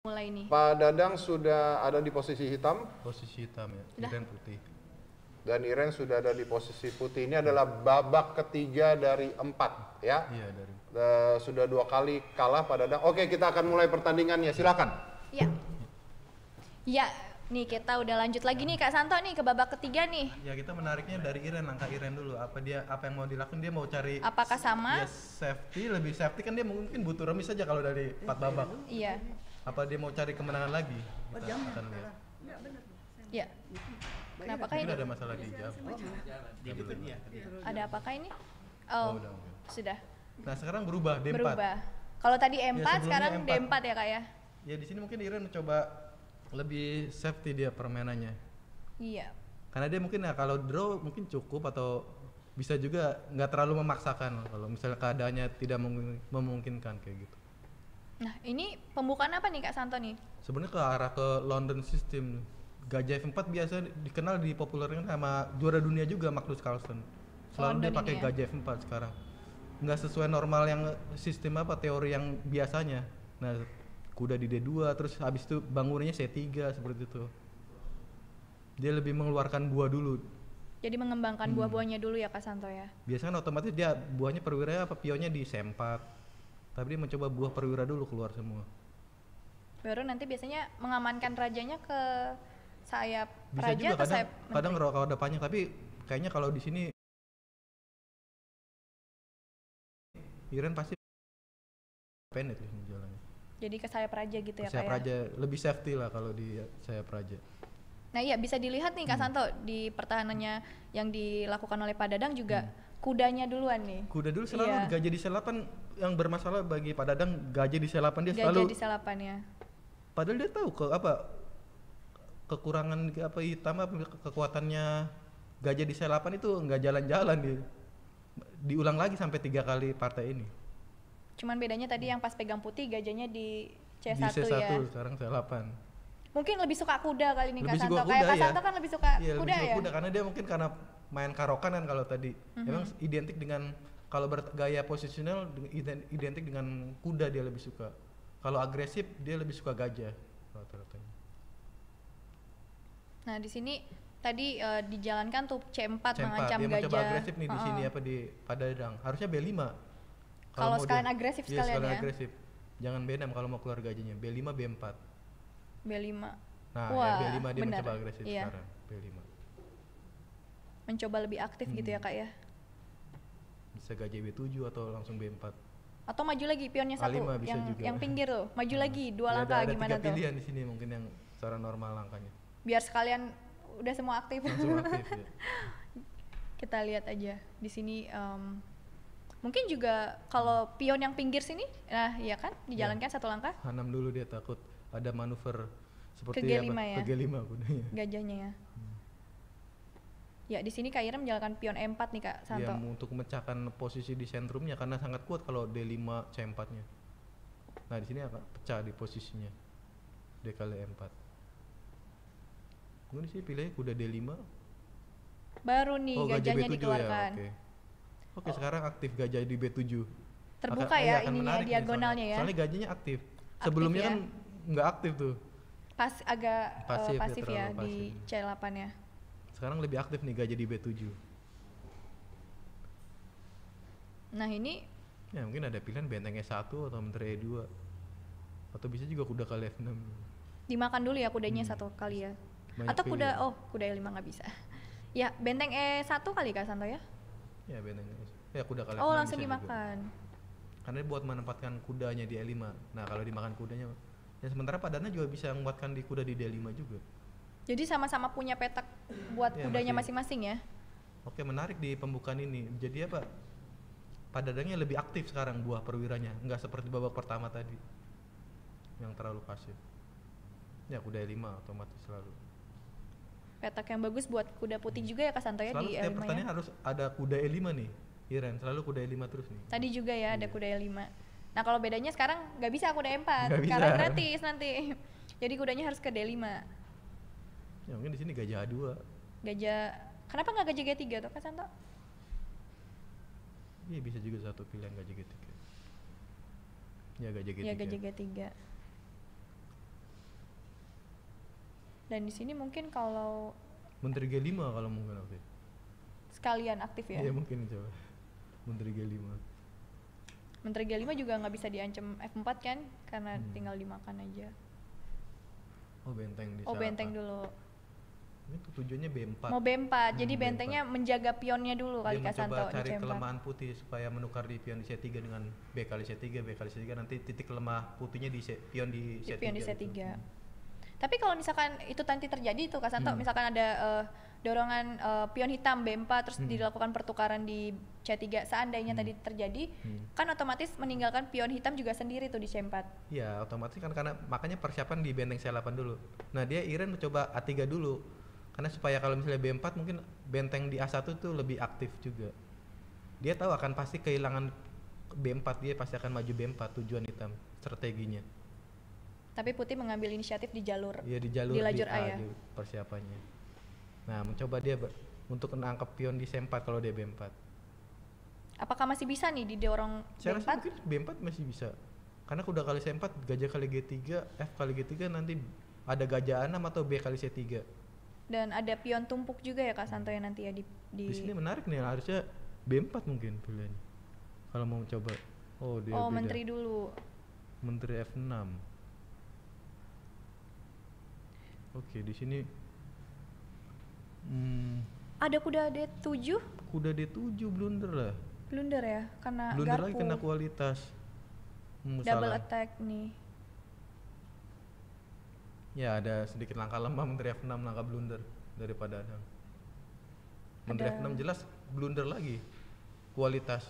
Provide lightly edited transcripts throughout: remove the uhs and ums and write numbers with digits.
Mulai nih. Pak Dadang sudah ada di posisi hitam. Posisi hitam ya, Udah. Iren putih. Dan Iren sudah ada di posisi putih. Ini adalah babak ketiga dari 4 ya. Iya dari. Sudah 2 kali kalah Pak Dadang. Oke, kita akan mulai pertandingannya. Silakan. Ya. Ya, nih kita udah lanjut lagi nih Kak Santo nih ke babak ketiga nih. Ya kita menariknya dari Iren, langkah Iren dulu. Apa yang mau dilakukan, dia mau cari. Apakah sama? Dia lebih safety kan, dia mungkin butuh remis saja kalau dari 4 babak. Iya. Apa dia mau cari kemenangan lagi? Kita akan lihat. Ya. Kenapakah Mungkin ini? ada masalah di jam. Ada apakah ini? Oh, udah mungkin. sudah Nah sekarang berubah D4. berubah. Kalau tadi Ya, M4, sebelumnya sekarang M4. D4 ya Kak ya? Ya di sini mungkin Iren mencoba lebih safety dia permainannya. Iya. Karena dia mungkin ya kalau draw mungkin cukup, atau bisa juga nggak terlalu memaksakan kalau misalnya keadaannya tidak memungkinkan kayak gitu. Nah, ini pembukaan apa nih Kak Santo nih? Sebenarnya ke arah ke London System. Gajah F4 biasa dikenal dipopulerkan sama juara dunia juga, Magnus Carlsen. Selalu dia London pakai ini ya? Gajah F4 sekarang. Nggak sesuai normal yang sistem teori yang biasanya. Nah, kuda di D2 terus habis itu bangunannya C3 seperti itu. Dia lebih mengeluarkan buah dulu. Jadi mengembangkan buah-buahnya dulu ya Kak Santo ya? Biasanya kan otomatis dia buahnya perwira pionnya di C4. Tapi dia mencoba buah perwira dulu keluar semua. Baru nanti biasanya mengamankan rajanya ke sayap Bisa raja juga atau kadang sayap kadang menteri? kalau ada panjang, tapi kayaknya kalau di sini Iren pasti pendek di sini jalannya. Jadi ke sayap raja gitu ya Kak Sayap ya? raja lebih safety lah kalau di sayap raja. Nah iya bisa dilihat nih Kak Santo di pertahanannya yang dilakukan oleh Pak Dadang juga kudanya duluan nih. Kuda dulu selalu Iya. gajah di C8 yang bermasalah bagi Pak Dadang, gajah di C8 dia Gajah selalu, di selapannya. padahal dia tahu kekurangan hitam kekuatannya gajah di C8 itu nggak jalan-jalan dia. Diulang lagi sampai 3 kali partai ini. Cuman bedanya tadi yang pas pegang putih gajahnya di C1, Di C1 ya. sekarang C8. Mungkin lebih suka kuda kali nih Kak Lebih Santo. suka Kayak kuda, Kak ya. Santo kan lebih suka Iya, kuda lebih suka ya. kuda karena dia mungkin karena main karokan kan kalau tadi. Memang identik dengan kalau bergaya posisional identik dengan kuda dia lebih suka. Kalau agresif dia lebih suka gajah rata-ratanya. Nah di sini tadi dijalankan tuh C4, C4 mengancam dia gajah. mencoba agresif nih di sini di Padadang. Harusnya B5. Kalau mau sekalian dia- agresif iya, sekalian sekalian ya. agresif. Jangan B6 kalau mau keluar gajahnya. B5 B4. B5. Nah, Wah, ya B5 dia benar. mencoba agresif Iya. sekarang. B5. Mencoba lebih aktif gitu ya Kak ya. Bisa gajah B7 atau langsung B4. Atau maju lagi pionnya satu A5 bisa yang juga. yang pinggir tuh. Maju lagi 2 Ya, langkah ada gimana 3 tuh? pilihan di sini mungkin yang secara normal langkahnya. Biar sekalian udah semua aktif. Langsung aktif ya. Kita lihat aja di sini mungkin juga kalau pion yang pinggir sini nah iya kan dijalankan satu langkah Hanam dulu dia takut ada manuver seperti Ke G5 ya? Ke G5 kudanya. gajahnya ya. Ya di sini Kak Ira menjalankan pion E4 nih Kak Santo. Dia untuk memecahkan posisi di sentrumnya karena sangat kuat kalau D5 C4-nya. Nah, di sini agak pecah di posisinya. D kali E4. Mungkin sih pilihnya kuda D5. Baru nih Oh, gajah gajahnya B7 dikeluarkan. ya. Oke, sekarang aktif gajah di B7. Terbuka Akan- ya akan ininya menarik nih, diagonalnya ya. Soalnya gajahnya aktif. Aktif Sebelumnya ya. kan nggak aktif tuh. Pas agak Pasif ya, pasif ya terlalu di pasif. C8 ya. Sekarang lebih aktif nih gajah di B7. Nah ini Ya mungkin ada pilihan benteng E1 atau menteri E2. Atau bisa juga kuda kali F6. dimakan dulu ya kudanya satu kali ya. Banyak Atau kuda pilihan. kuda E5 nggak bisa. Ya benteng E1 kali Kak Santo ya. Ya benteng ya kuda kali Oh F6 langsung bisa juga. dimakan. Karena dia buat menempatkan kudanya di E5. Nah kalau dimakan kudanya, ya sementara padannya juga bisa menguatkan di kuda di D5 juga. Jadi sama-sama punya petak buat Iya, kudanya masih. masing-masing ya. Oke, menarik di pembukaan ini. Jadi apa? Padadangnya lebih aktif sekarang buah perwiranya, nggak seperti babak pertama tadi yang terlalu pasif. Ya kuda E5 otomatis selalu. Petak yang bagus buat kuda putih juga ya Kak Santo ya Selalu di tiap E5 pertandingan ya. harus ada kuda E5 nih. Iren selalu kuda E5 terus nih. Tadi juga ya ada Iya. kuda E5. Nah kalau bedanya sekarang nggak bisa kuda E4 Nggak bisa. karena gratis nanti. Jadi kudanya harus ke D5. Ya mungkin di sini gajah A2. Gajah, kenapa nggak gajah G3 tuh Kak Santo? Iya bisa juga satu pilihan gajah G3. Ya gajah G3. Ya gajah G3. Dan di sini mungkin kalau Menteri G5 kalau mungkin oke. sekalian aktif ya. Iya mungkin coba. Menteri G5. Menteri G5 juga nggak bisa diancam F4 kan, karena tinggal dimakan aja. Oh benteng di Oh sana. benteng dulu. Ini tujuannya B4. Mau B4, jadi B4. bentengnya menjaga pionnya dulu kali Dia Kak Santo mencoba di cari C4. kelemahan putih supaya menukar di pion di C3 dengan B kali C3, B kali C3 nanti titik lemah putihnya di pion di Di C3. pion di C3. gitu. Tapi kalau misalkan itu nanti terjadi tuh Kak Santo, misalkan ada dorongan pion hitam B4 terus dilakukan pertukaran di C3, seandainya tadi terjadi, kan otomatis meninggalkan pion hitam juga sendiri tuh di C4. Iya, otomatis kan karena makanya persiapan di benteng C8 dulu. Nah, dia Iren mencoba A3 dulu. Karena supaya kalau misalnya B4 mungkin benteng di A1 tuh lebih aktif juga. Dia tahu akan pasti kehilangan B4, dia pasti akan maju B4 tujuan hitam strateginya. Tapi putih mengambil inisiatif di jalur Iya di jalur di lajur A A ya. di persiapannya. Nah, mencoba dia untuk menangkap pion di C4 kalau dia B4. Apakah masih bisa nih didorong Saya rasa B4? mungkin B4 masih bisa. Karena kuda kali C4, gajah kali G3, F kali G3 nanti ada gajah A6 atau B kali C3. Dan ada pion tumpuk juga ya Kak Santo ya nanti ya di Di sini menarik nih, harusnya B4 mungkin pilihannya. Kalau mau coba. Oh, dia Oh, beda. menteri dulu. Menteri F6. Oke, di sini Ada kuda D7, kuda D7 blunder lah. blunder ya karena Blunder garpu. lagi kena kualitas. Double Salah. attack nih. Ya, ada sedikit langkah lemah Menteri F6 langkah blunder daripada Adang. Menteri Ada- F6 jelas blunder lagi kualitas.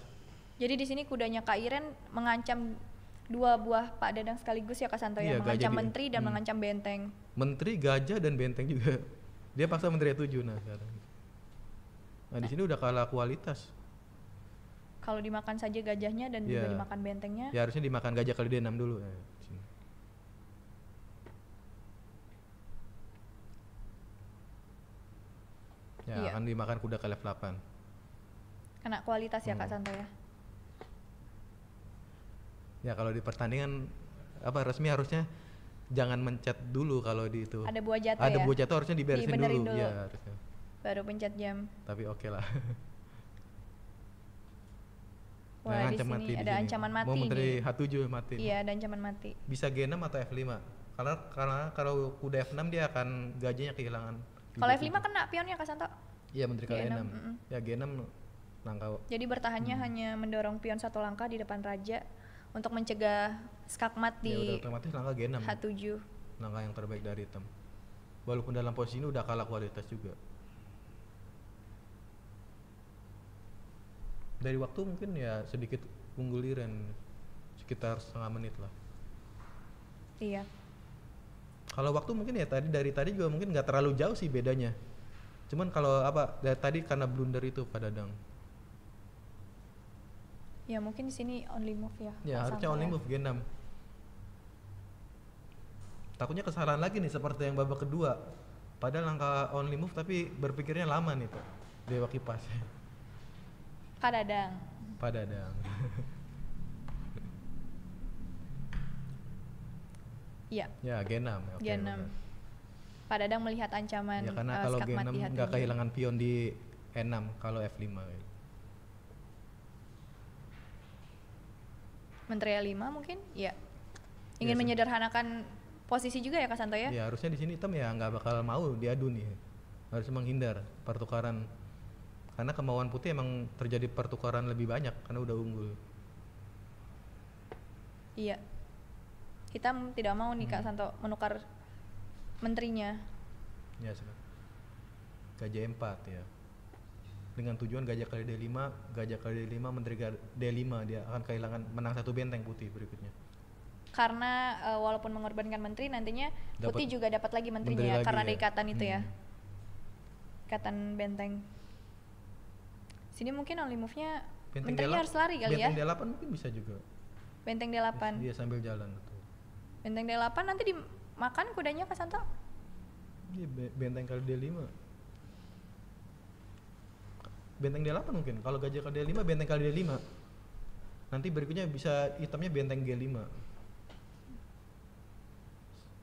Jadi di sini kudanya Kak Iren mengancam dua buah Pak Dadang sekaligus ya Kak Santo Iya, ya, mengancam gajah di- menteri dan mengancam benteng. Menteri, gajah dan benteng juga. Dia paksa Menteri 7 nah sekarang. Nah, di sini udah kalah kualitas. Kalau dimakan saja gajahnya dan juga Iya. dimakan bentengnya. Ya harusnya dimakan gajah kali D6 dulu. Di sini. Ya, Iya. akan dimakan kuda kali F8. Kena kualitas ya Kak Santo ya. Ya, kalau di pertandingan apa resmi harusnya jangan mencet dulu kalau di itu. Ada buah jatuh Ada ya. buah jatuh harusnya diberesin Dibenerin dulu. dulu. Ya, harusnya. Baru pencet jam. Tapi oke lah. Wah, Nah, di ancam sini mati di ada sini. ancaman mati Mau Menteri nih. H7 mati. Iya, ada ancaman mati. Bisa G6 atau F5. Karena kalau kuda F6 dia akan gajahnya kehilangan. Kalau F5 kena pionnya Kak Santo. Iya, Menteri kali G6, E6. Ya G6 langkah. Jadi bertahannya hanya mendorong pion satu langkah di depan raja untuk mencegah skakmat Ya udah di otomatis langkah G6. H7. Langkah yang terbaik dari hitam. Walaupun dalam posisi ini udah kalah kualitas juga. Dari waktu mungkin ya sedikit unggul Iren, sekitar setengah menit lah. Iya. Kalau waktu mungkin ya dari tadi juga mungkin nggak terlalu jauh sih bedanya. Cuman kalau apa dari tadi karena blunder itu Pak Dadang. Ya mungkin di sini only move ya. Ya Kak harusnya Santo only ya. move G6. Takutnya kesalahan lagi nih seperti yang babak kedua. Padahal langkah only move tapi berpikirnya lama nih Pak. Dewa Kipas. Kak Dadang. Pak Dadang. Iya, Ya G6 ya, oke, G6. benar. Pak Dadang melihat ancaman Ya karena kalau skakmat G6 di nggak H7. kehilangan pion di E6 kalau F5 gitu. Menteri A5 mungkin? Ya. Ingin Iya, menyederhanakan posisi juga ya Kak Santo ya? Ya harusnya di sini hitam ya nggak bakal mau diadu nih. Harus menghindar pertukaran. Karena kemauan putih emang terjadi pertukaran lebih banyak karena udah unggul. Iya. Hitam tidak mau nih Kak Santo menukar menterinya. Ya sudah. Gajah E4 ya. Dengan tujuan gajah kali D5, gajah kali D5, menteri D5 dia akan kehilangan menang satu benteng putih berikutnya. Karena walaupun mengorbankan menteri nantinya Dapat putih juga dapat lagi menterinya menteri ya, lagi karena ada ya. ikatan itu ya. Ikatan benteng. Sini mungkin only move-nya menterinya harus lari kali ya. Benteng D8 mungkin bisa juga. Benteng D8. Dia sambil jalan betul. Benteng D8 nanti dimakan kudanya Kak Santo. Iya, benteng kali D5. Benteng D8 mungkin. Kalau gajah kali D5, benteng kali D5. Nanti berikutnya bisa hitamnya benteng G5.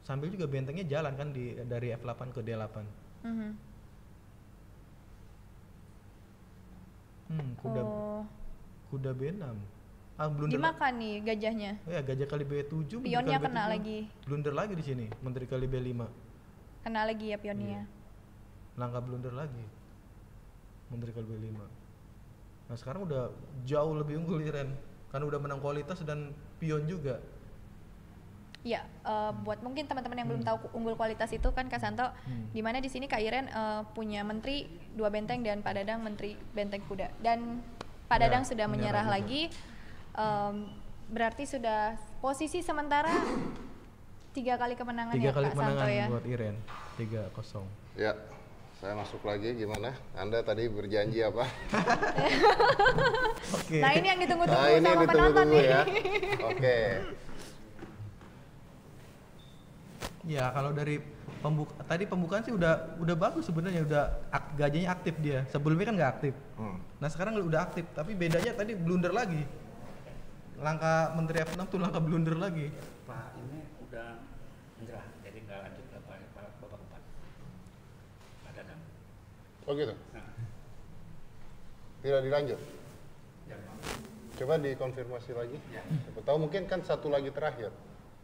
sambil juga bentengnya jalan kan dari F8 ke D8. Mhm. Kuda Oh, kuda B6. Blunder. dimakan nih gajahnya. Ya, gajah kali B7. menteri Pionnya kali kena B7. lagi. Blunder lagi di sini, menteri kali B5. Kena lagi ya pionnya. Langkah blunder lagi. Menteri kali B5. Nah, sekarang udah jauh lebih unggul Iren. Karena udah menang kualitas dan pion juga. Ya, buat mungkin teman-teman yang belum tahu unggul kualitas itu kan Kak Santo, di mana di sini Kak Iren punya menteri 2 benteng dan Pak Dadang menteri benteng kuda. Dan Pak Ya, Dadang sudah menyerah juga. lagi, berarti sudah posisi sementara 3 kali kemenangan 3 ya kali Kak Santo kemenangan ya. buat Iren. 3-0. Ya, saya masuk lagi gimana? Anda tadi berjanji apa? Oke. Nah ini yang ditunggu-tunggu Nah, ini sama penonton ditunggu-tunggu nih. ya. Oke. Ya, kalau dari pembukaan sih udah bagus sebenarnya, gajahnya aktif dia. Sebelumnya kan nggak aktif. Nah, sekarang udah aktif, tapi bedanya tadi blunder lagi. Langkah Menteri F6 tuh langkah blunder lagi. Pak ini udah menyerah, jadi nggak lanjut ke babak 4. Pak Dadang. Oh gitu. Nah, Tidak dilanjut. ya Pak. Coba dikonfirmasi lagi. Ya. Siapa tahu mungkin kan satu lagi terakhir.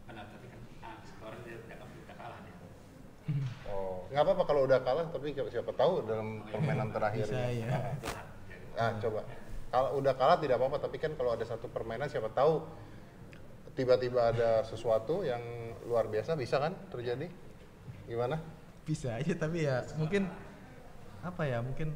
Karena tadi kan skornya dia udah kalah dia. Oh, nggak apa-apa kalau udah kalah, tapi siapa tahu dalam permainan terakhir. Bisa ya. Jahat. Jadi, Coba. Kalau udah kalah tidak apa-apa, tapi kan kalau ada satu permainan siapa tahu tiba-tiba ada sesuatu yang luar biasa, bisa kan terjadi? Gimana? Bisa aja, tapi ya mungkin apa ya, mungkin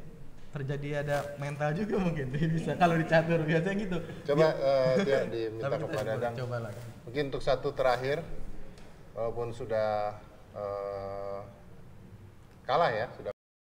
terjadi ada mental juga mungkin. Bisa kalau di catur biasanya gitu. Coba dia diminta Tapi kita kepada Dadang. coba lah. Mungkin untuk satu terakhir, walaupun sudah kalah ya, sudah